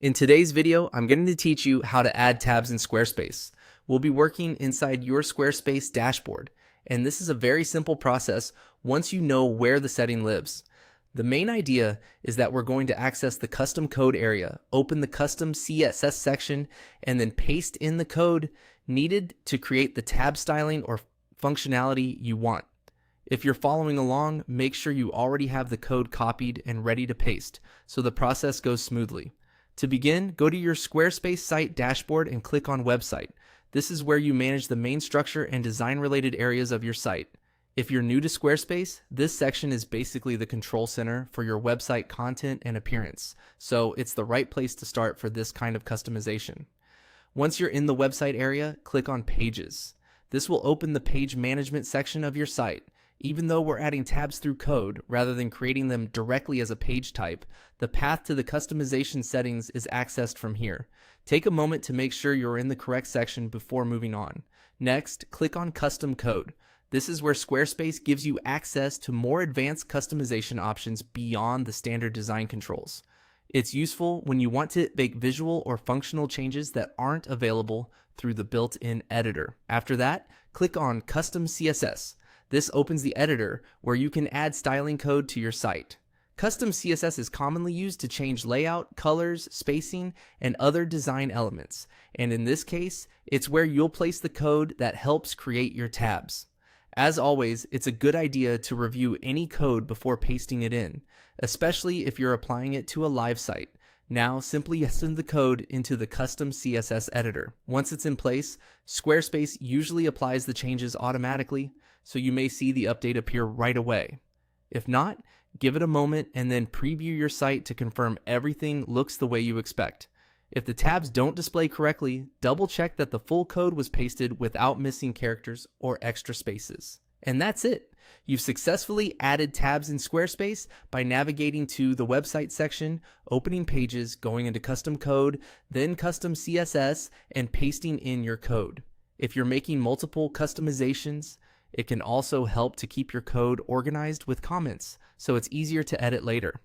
In today's video, I'm going to teach you how to add tabs in Squarespace. We'll be working inside your Squarespace dashboard, and this is a very simple process once you know where the setting lives. The main idea is that we're going to access the custom code area, open the custom CSS section, and then paste in the code needed to create the tab styling or functionality you want. If you're following along, make sure you already have the code copied and ready to paste, so the process goes smoothly. To begin, go to your Squarespace site dashboard and click on Website. This is where you manage the main structure and design-related areas of your site. If you're new to Squarespace, this section is basically the control center for your website content and appearance, so it's the right place to start for this kind of customization. Once you're in the website area, click on Pages. This will open the page management section of your site. Even though we're adding tabs through code rather than creating them directly as a page type, the path to the customization settings is accessed from here. Take a moment to make sure you're in the correct section before moving on. Next, click on Custom Code. This is where Squarespace gives you access to more advanced customization options beyond the standard design controls. It's useful when you want to make visual or functional changes that aren't available through the built-in editor. After that, click on Custom CSS. This opens the editor where you can add styling code to your site. Custom CSS is commonly used to change layout, colors, spacing, and other design elements. And in this case, it's where you'll place the code that helps create your tabs. As always, it's a good idea to review any code before pasting it in, especially if you're applying it to a live site. Now, simply send the code into the custom CSS editor. Once it's in place, Squarespace usually applies the changes automatically, so you may see the update appear right away. If not, give it a moment and then preview your site to confirm everything looks the way you expect. If the tabs don't display correctly, double check that the full code was pasted without missing characters or extra spaces. And that's it. You've successfully added tabs in Squarespace by navigating to the website section, opening Pages, going into custom code, then custom CSS, and pasting in your code. If you're making multiple customizations, it can also help to keep your code organized with comments, so it's easier to edit later.